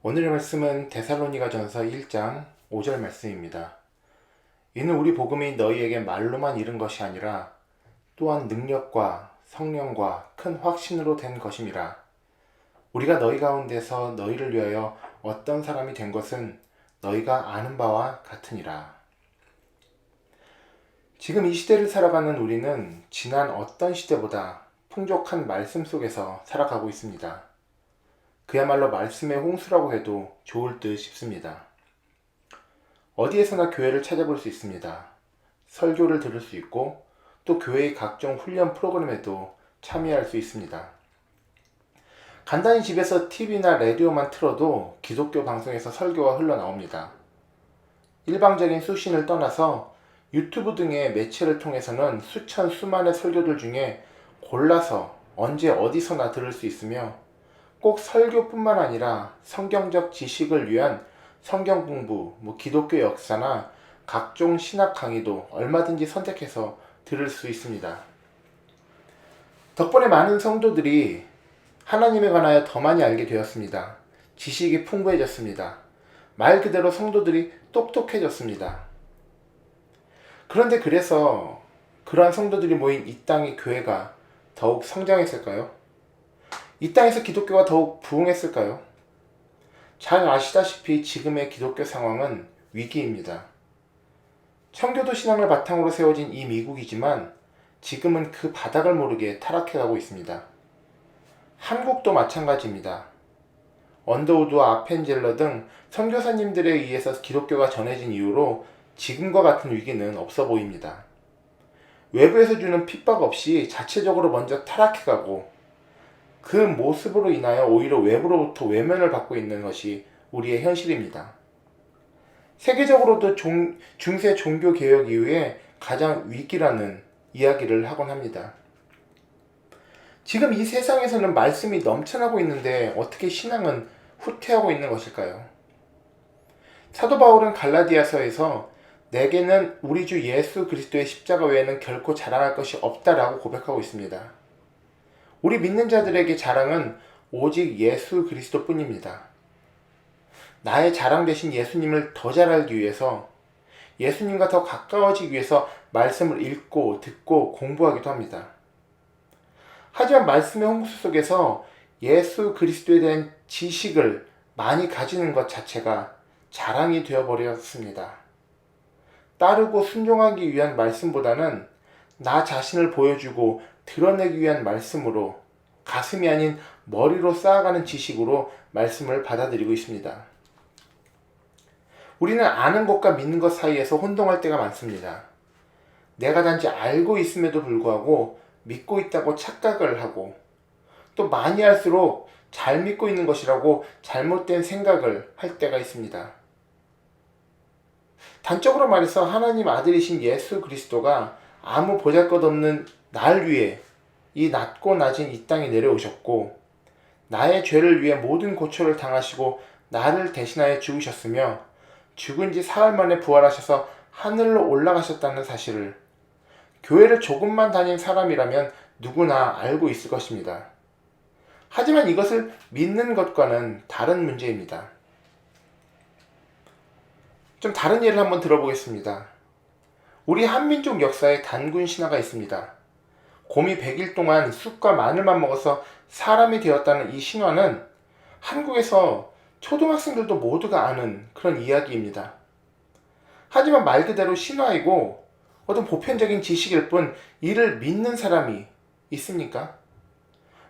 오늘의 말씀은 데살로니가전서 1장 5절 말씀입니다. 이는 우리 복음이 너희에게 말로만 이른 것이 아니라 또한 능력과 성령과 큰 확신으로 된 것임이라. 우리가 너희 가운데서 너희를 위하여 어떤 사람이 된 것은 너희가 아는 바와 같으니라. 지금 이 시대를 살아가는 우리는 지난 어떤 시대보다 풍족한 말씀 속에서 살아가고 있습니다. 그야말로 말씀의 홍수라고 해도 좋을 듯 싶습니다. 어디에서나 교회를 찾아볼 수 있습니다. 설교를 들을 수 있고 또 교회의 각종 훈련 프로그램에도 참여할 수 있습니다. 간단히 집에서 TV나 라디오만 틀어도 기독교 방송에서 설교가 흘러나옵니다. 일방적인 수신을 떠나서 유튜브 등의 매체를 통해서는 수천 수만의 설교들 중에 골라서 언제 어디서나 들을 수 있으며 꼭 설교뿐만 아니라 성경적 지식을 위한 성경 공부, 기독교 역사나 각종 신학 강의도 얼마든지 선택해서 들을 수 있습니다. 덕분에 많은 성도들이 하나님에 관하여 더 많이 알게 되었습니다. 지식이 풍부해졌습니다. 말 그대로 성도들이 똑똑해졌습니다. 그런데 그래서 그러한 성도들이 모인 이 땅의 교회가 더욱 성장했을까요? 이 땅에서 기독교가 더욱 부흥했을까요? 잘 아시다시피 지금의 기독교 상황은 위기입니다. 청교도 신앙을 바탕으로 세워진 이 미국이지만 지금은 그 바닥을 모르게 타락해가고 있습니다. 한국도 마찬가지입니다. 언더우드와 아펜젤러 등 선교사님들에 의해서 기독교가 전해진 이후로 지금과 같은 위기는 없어 보입니다. 외부에서 주는 핍박 없이 자체적으로 먼저 타락해가고 그 모습으로 인하여 오히려 외부로부터 외면을 받고 있는 것이 우리의 현실입니다. 세계적으로도 중세 종교개혁 이후에 가장 위기라는 이야기를 하곤 합니다. 지금 이 세상에서는 말씀이 넘쳐나고 있는데 어떻게 신앙은 후퇴하고 있는 것일까요? 사도 바울은 갈라디아서에서 내게는 우리 주 예수 그리스도의 십자가 외에는 결코 자랑할 것이 없다라고 고백하고 있습니다. 우리 믿는 자들에게 자랑은 오직 예수 그리스도 뿐입니다. 나의 자랑 대신 예수님을 더 잘 알기 위해서, 예수님과 더 가까워지기 위해서 말씀을 읽고 듣고 공부하기도 합니다. 하지만 말씀의 홍수 속에서 예수 그리스도에 대한 지식을 많이 가지는 것 자체가 자랑이 되어버렸습니다. 따르고 순종하기 위한 말씀보다는 나 자신을 보여주고 드러내기 위한 말씀으로, 가슴이 아닌 머리로 쌓아가는 지식으로 말씀을 받아들이고 있습니다. 우리는 아는 것과 믿는 것 사이에서 혼동할 때가 많습니다. 내가 단지 알고 있음에도 불구하고 믿고 있다고 착각을 하고, 또 많이 할수록 잘 믿고 있는 것이라고 잘못된 생각을 할 때가 있습니다. 단적으로 말해서 하나님 아들이신 예수 그리스도가 아무 보잘것없는 날 위해 이 낮고 낮은 이 땅에 내려오셨고, 나의 죄를 위해 모든 고초를 당하시고 나를 대신하여 죽으셨으며 죽은 지 사흘 만에 부활하셔서 하늘로 올라가셨다는 사실을 교회를 조금만 다닌 사람이라면 누구나 알고 있을 것입니다. 하지만 이것을 믿는 것과는 다른 문제입니다. 좀 다른 예를 한번 들어보겠습니다. 우리 한민족 역사에 단군 신화가 있습니다. 곰이 100일 동안 쑥과 마늘만 먹어서 사람이 되었다는 이 신화는 한국에서 초등학생들도 모두가 아는 그런 이야기입니다. 하지만 말 그대로 신화이고 어떤 보편적인 지식일 뿐 이를 믿는 사람이 있습니까?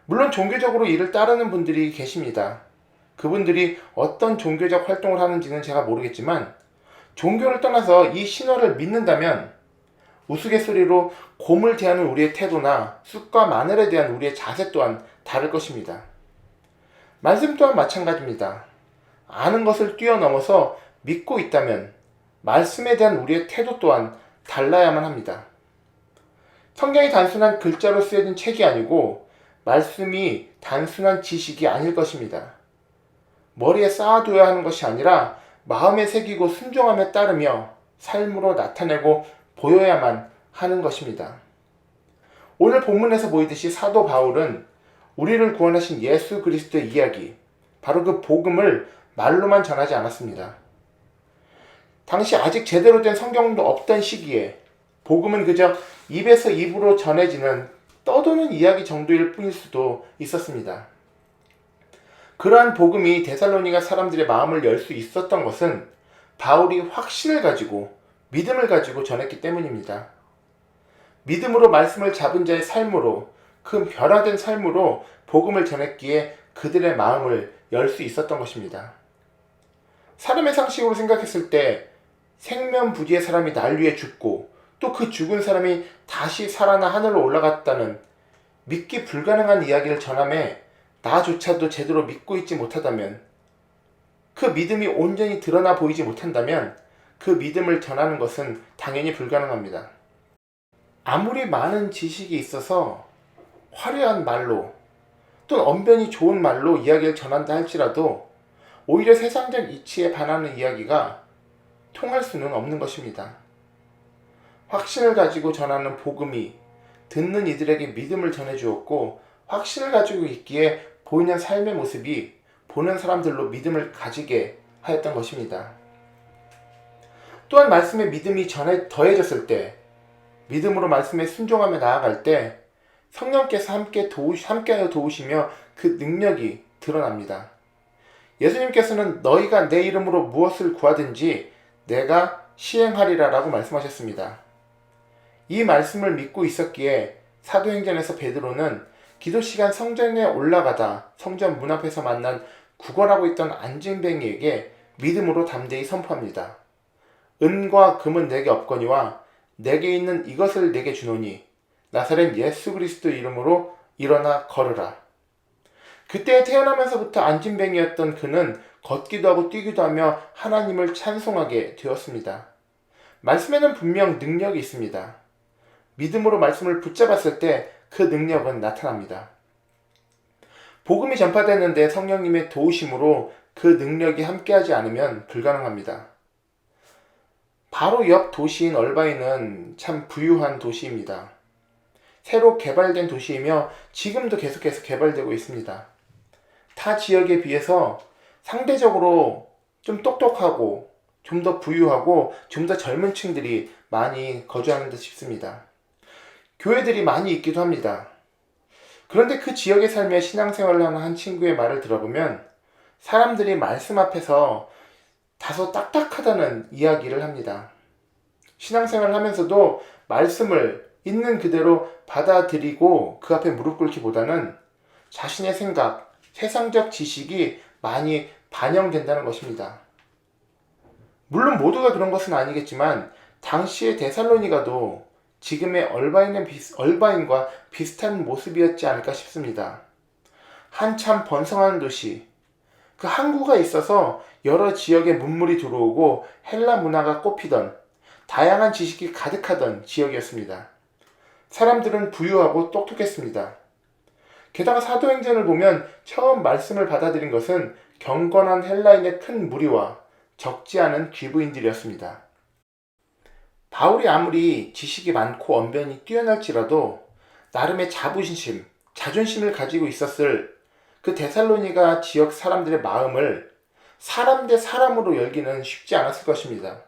물론 종교적으로 이를 따르는 분들이 계십니다. 그분들이 어떤 종교적 활동을 하는지는 제가 모르겠지만 종교를 떠나서 이 신화를 믿는다면 우스갯소리로 곰을 대하는 우리의 태도나 쑥과 마늘에 대한 우리의 자세 또한 다를 것입니다. 말씀 또한 마찬가지입니다. 아는 것을 뛰어넘어서 믿고 있다면 말씀에 대한 우리의 태도 또한 달라야만 합니다. 성경이 단순한 글자로 쓰여진 책이 아니고 말씀이 단순한 지식이 아닐 것입니다. 머리에 쌓아둬야 하는 것이 아니라 마음에 새기고 순종하며 따르며 삶으로 나타내고 보여야만 하는 것입니다. 오늘 본문에서 보이듯이 사도 바울은 우리를 구원하신 예수 그리스도의 이야기, 바로 그 복음을 말로만 전하지 않았습니다. 당시 아직 제대로 된 성경도 없던 시기에 복음은 그저 입에서 입으로 전해지는 떠도는 이야기 정도일 뿐일 수도 있었습니다. 그러한 복음이 데살로니가 사람들의 마음을 열 수 있었던 것은 바울이 확신을 가지고 믿음을 가지고 전했기 때문입니다. 믿음으로 말씀을 잡은 자의 삶으로, 그 변화된 삶으로 복음을 전했기에 그들의 마음을 열 수 있었던 것입니다. 사람의 상식으로 생각했을 때 생면부지의 사람이 날 위해 죽고 또 그 죽은 사람이 다시 살아나 하늘로 올라갔다는 믿기 불가능한 이야기를 전함에 나조차도 제대로 믿고 있지 못하다면, 그 믿음이 온전히 드러나 보이지 못한다면 그 믿음을 전하는 것은 당연히 불가능합니다. 아무리 많은 지식이 있어서 화려한 말로 또는 언변이 좋은 말로 이야기를 전한다 할지라도 오히려 세상적 이치에 반하는 이야기가 통할 수는 없는 것입니다. 확신을 가지고 전하는 복음이 듣는 이들에게 믿음을 전해주었고, 확신을 가지고 있기에 보이는 삶의 모습이 보는 사람들로 믿음을 가지게 하였던 것입니다. 또한 말씀에 믿음이 더해졌을 때, 믿음으로 말씀에 순종하며 나아갈 때 성령께서 함께하여 도우시며 그 능력이 드러납니다. 예수님께서는 너희가 내 이름으로 무엇을 구하든지 내가 시행하리라 라고 말씀하셨습니다. 이 말씀을 믿고 있었기에 사도행전에서 베드로는 기도시간 성전에 올라가다 성전 문 앞에서 만난 구걸하고 있던 안진뱅이에게 믿음으로 담대히 선포합니다. 은과 금은 내게 없거니와 내게 있는 이것을 내게 주노니 나사렛 예수 그리스도 이름으로 일어나 걸으라. 그때 태어나면서부터 안진뱅이였던 그는 걷기도 하고 뛰기도 하며 하나님을 찬송하게 되었습니다. 말씀에는 분명 능력이 있습니다. 믿음으로 말씀을 붙잡았을 때 그 능력은 나타납니다. 복음이 전파되는데 성령님의 도우심으로 그 능력이 함께하지 않으면 불가능합니다. 바로 옆 도시인 얼바인은 참 부유한 도시입니다. 새로 개발된 도시이며 지금도 계속해서 개발되고 있습니다. 타 지역에 비해서 상대적으로 좀 똑똑하고 좀 더 부유하고 좀 더 젊은 층들이 많이 거주하는 듯 싶습니다. 교회들이 많이 있기도 합니다. 그런데 그 지역에 살며 신앙생활을 하는 한 친구의 말을 들어보면 사람들이 말씀 앞에서 다소 딱딱하다는 이야기를 합니다. 신앙생활을 하면서도 말씀을 있는 그대로 받아들이고 그 앞에 무릎 꿇기보다는 자신의 생각, 세상적 지식이 많이 반영된다는 것입니다. 물론 모두가 그런 것은 아니겠지만 당시의 데살로니가도 지금의 얼바인과 비슷한 모습이었지 않을까 싶습니다. 한참 번성하는 도시, 그 항구가 있어서 여러 지역에 문물이 들어오고 헬라 문화가 꽃피던 다양한 지식이 가득하던 지역이었습니다. 사람들은 부유하고 똑똑했습니다. 게다가 사도행전을 보면 처음 말씀을 받아들인 것은 경건한 헬라인의 큰 무리와 적지 않은 귀부인들이었습니다. 바울이 아무리 지식이 많고 언변이 뛰어날지라도 나름의 자존심을 가지고 있었을 그 데살로니가 지역 사람들의 마음을 사람 대 사람으로 열기는 쉽지 않았을 것입니다.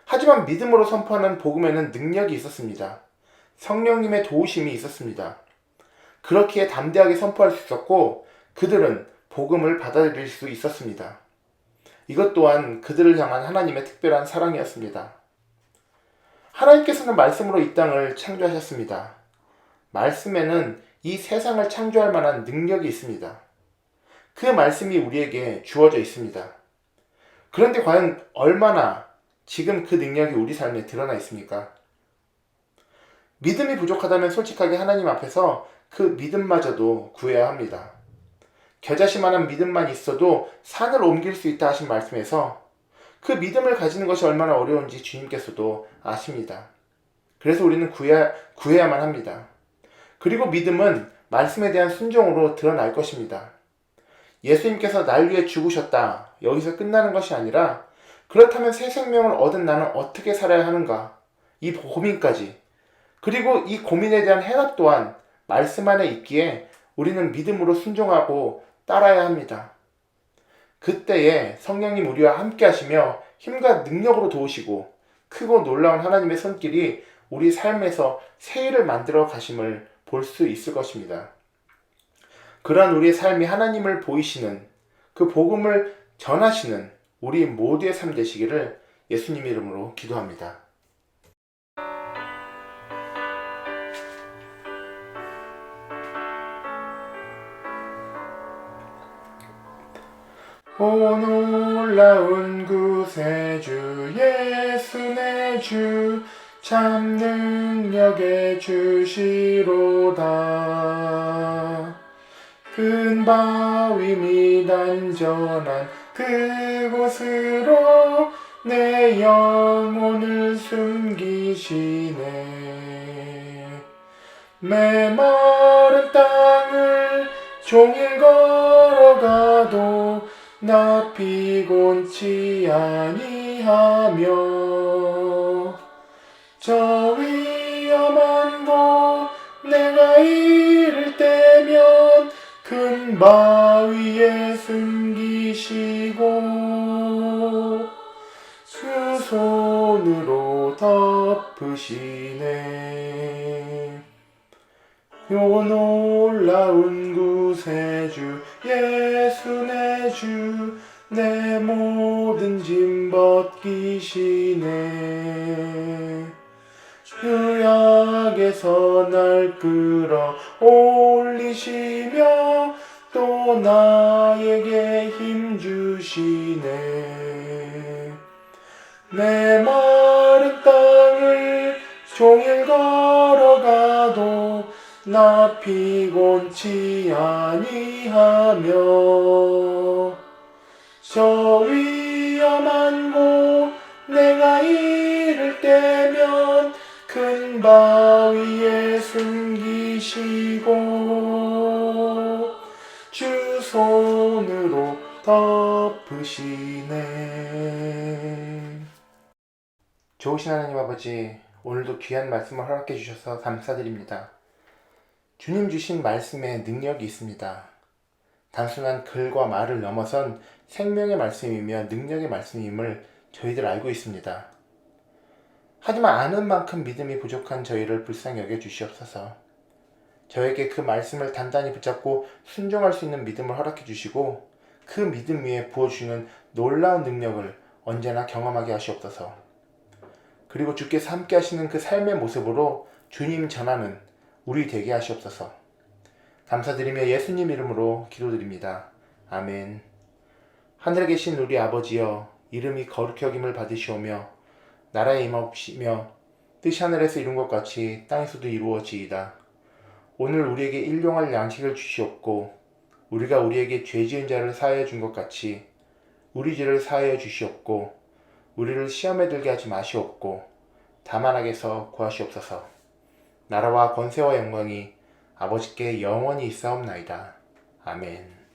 하지만 믿음으로 선포하는 복음에는 능력이 있었습니다. 성령님의 도우심이 있었습니다. 그렇기에 담대하게 선포할 수 있었고 그들은 복음을 받아들일 수 있었습니다. 이것 또한 그들을 향한 하나님의 특별한 사랑이었습니다. 하나님께서는 말씀으로 이 땅을 창조하셨습니다. 말씀에는 이 세상을 창조할 만한 능력이 있습니다. 그 말씀이 우리에게 주어져 있습니다. 그런데 과연 얼마나 지금 그 능력이 우리 삶에 드러나 있습니까? 믿음이 부족하다면 솔직하게 하나님 앞에서 그 믿음마저도 구해야 합니다. 겨자씨만한 믿음만 있어도 산을 옮길 수 있다 하신 말씀에서 그 믿음을 가지는 것이 얼마나 어려운지 주님께서도 아십니다. 그래서 우리는 구해야만 합니다. 그리고 믿음은 말씀에 대한 순종으로 드러날 것입니다. 예수님께서 날 위해 죽으셨다. 여기서 끝나는 것이 아니라 그렇다면 새 생명을 얻은 나는 어떻게 살아야 하는가? 이 고민까지, 그리고 이 고민에 대한 해답 또한 말씀 안에 있기에 우리는 믿음으로 순종하고 따라야 합니다. 그때에 성령님 우리와 함께 하시며 힘과 능력으로 도우시고 크고 놀라운 하나님의 손길이 우리 삶에서 새 일을 만들어 가심을 볼 수 있을 것입니다. 그러한 우리의 삶이 하나님을 보이시는 그 복음을 전하시는 우리 모두의 삶 되시기를 예수님 이름으로 기도합니다. 오 놀라운 구세주 예수 내 주 참 능력의 주시로다. 큰 바위 및 안전한 그곳으로 내 영혼을 숨기시네. 메마른 땅을 종일 걸어가도 나 피곤치 아니하며 저 위험한 곳 내가 이를 때면 큰 바위에 숨기시고 그 손으로 덮으시네. 요 놀라운 구세주 예수 내 주 내 모든 짐 벗기시네. 죄악에서 날 끌어 올리시며 또 나에게 힘 주시네. 내 마른 땅을 종일 걸어가도 나 피곤치 아니하며 저 위험한 곳 내가 이를 때면 큰 바위에 숨기시고 주 손으로 덮으시네. 좋으신 하나님 아버지, 오늘도 귀한 말씀을 허락해 주셔서 감사드립니다. 주님 주신 말씀에 능력이 있습니다. 단순한 글과 말을 넘어선 생명의 말씀이며 능력의 말씀임을 저희들 알고 있습니다. 하지만 아는 만큼 믿음이 부족한 저희를 불쌍히 여겨 주시옵소서. 저에게 그 말씀을 단단히 붙잡고 순종할 수 있는 믿음을 허락해 주시고 그 믿음 위에 부어주시는 놀라운 능력을 언제나 경험하게 하시옵소서. 그리고 주께서 함께 하시는 그 삶의 모습으로 주님 전하는 우리 되게 하시옵소서. 감사드리며 예수님 이름으로 기도드립니다. 아멘. 하늘에 계신 우리 아버지여, 이름이 거룩히 여김을 받으시오며 나라에 임하옵시며 뜻이 하늘에서 이룬 것 같이 땅에서도 이루어지이다. 오늘 우리에게 일용할 양식을 주시옵고 우리가 우리에게 죄 지은 자를 사하여 준 것 같이 우리 죄를 사하여 주시옵고 우리를 시험에 들게 하지 마시옵고 다만 악에서 구하시옵소서. 나라와 권세와 영광이 아버지께 영원히 있사옵나이다. 아멘.